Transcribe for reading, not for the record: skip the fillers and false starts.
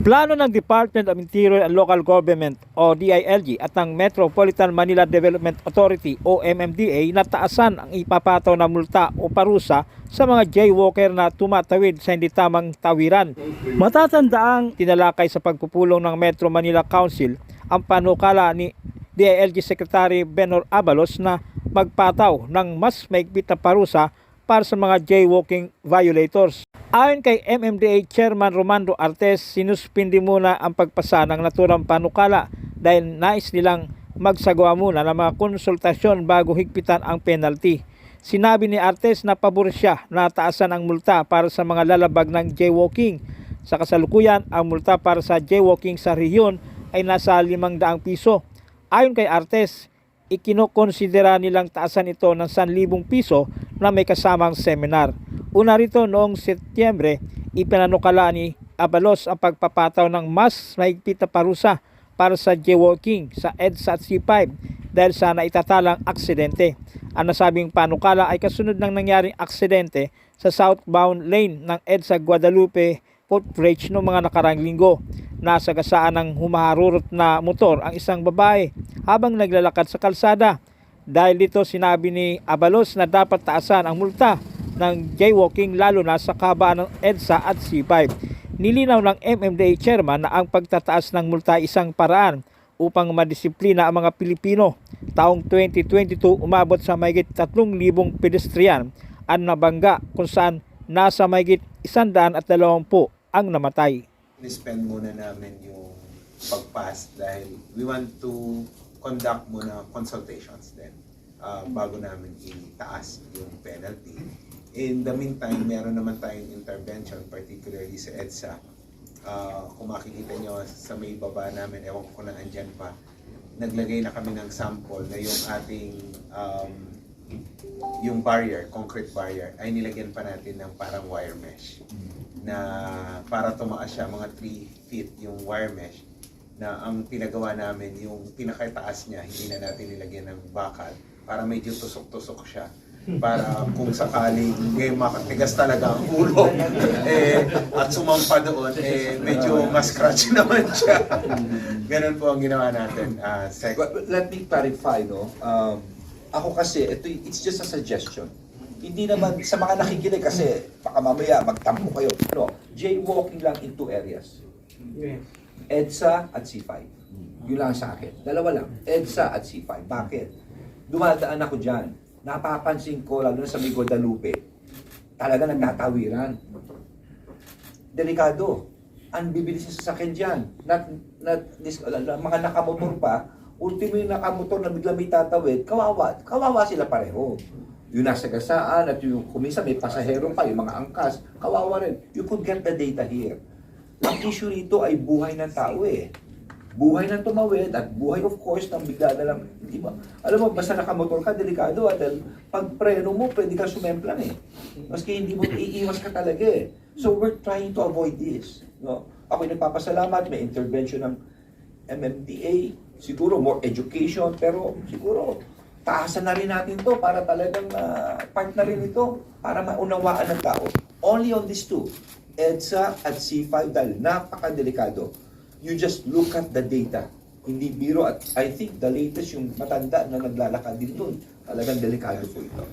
Plano ng Department of Interior and Local Government o DILG at ng Metropolitan Manila Development Authority o MMDA na taasan ang ipapataw na multa o parusa sa mga jaywalker na tumatawid sa hindi tamang tawiran. Matatandaang tinalakay sa pagpupulong ng Metro Manila Council ang panukala ni DILG Secretary Benor Abalos na magpataw ng mas maigpit na parusa para sa mga jaywalking violators. Ayon kay MMDA Chairman Romando Artes, sinuspindi muna ang pagpasa ng naturang panukala dahil nais nilang magsagawa muna ng mga konsultasyon bago higpitan ang penalty. Sinabi ni Artes na pabor siya na taasan ang multa para sa mga lalabag ng jaywalking. Sa kasalukuyan, ang multa para sa jaywalking sa rehiyon ay nasa 500 piso. Ayon kay Artes, ikinokonsidera nilang taasan ito ng 1,000 piso na may kasamang seminar. Una rito noong Setyembre, ipinanukala ni Abalos ang pagpapataw ng mas mahigpit na parusa para sa jaywalking sa EDSA at C5 dahil sa naitatalang aksidente. Ang nasabing panukala ay kasunod ng nangyaring aksidente sa southbound lane ng EDSA Guadalupe Footbridge noong mga nakarang linggo. Nasagasaan ng humaharurot na motor ang isang babae habang naglalakad sa kalsada. Dahil dito sinabi ni Abalos na dapat taasan ang multa ng jaywalking lalo na sa kabaan ng EDSA at C5. Nilinaw ng MMDA Chairman na ang pagtataas ng multa ay isang paraan upang madisiplina ang mga Pilipino. Taong 2022 umabot sa mahigit 3,000 pedestrian ang nabangga kung saan nasa mahigit 120 ang namatay. Ni-spend muna namin yung pag-pass dahil we want to conduct muna consultations din bago namin itaas yung penalty. In the meantime, meron naman tayong intervention, particularly sa EDSA. Kung makikita nyo sa may baba namin, ewan ko na andyan pa, naglagay na kami ng sample na yung ating yung barrier, concrete barrier, ay nilagyan pa natin ng parang wire mesh na para tumaas siya, mga 3 feet yung wire mesh na ang pinagawa namin, yung pinakataas niya, hindi na natin nilagyan ng bakal para medyo tusok-tusok siya. Para kung sakaling makatigas talaga ang ulo at sumampa doon, medyo mas-scratch naman siya. Ganun po ang ginawa natin. Let me clarify, no? Ako kasi, it's just a suggestion. Hindi naman, sa mga nakikinig kasi, baka mamaya magtampo kayo. No, jaywalking lang in 2 areas. EDSA at C5. Yun lang sa akin. Dalawa lang. EDSA at C5. Bakit? Dumadaan ako dyan. Napapansin ko, lalo na sa may Guadalupe, talaga nagtatawiran. Delikado. Ang bibilis sa sasakyan dyan. Mga nakamotor pa, ultimo yung nakamotor na bigla may tatawid, kawawa sila pareho. Yung nasa gasaan at yung kumisa may pasahero pa, yung mga angkas, kawawa rin. You could get the data here. Ang issue rito ay buhay ng tao Buhay ng tumawid at buhay of course ng bigla na lang. Di ba? Alam mo, basta nakamotor ka, delikado. At pag preno mo, pwede ka sumemplang Maski hindi mo iiwas ka talaga So we're trying to avoid this. No? Ako'y nagpapasalamat, may intervention ng MMDA, siguro more education, pero siguro taasan na rin natin to para talagang part na rin ito para maunawaan ng tao. Only on these two, EDSA at C5 dahil napakadelikado. You just look at the data. Hindi biro at I think the latest yung matanda na naglalakad din doon. Talagang delikado po ito.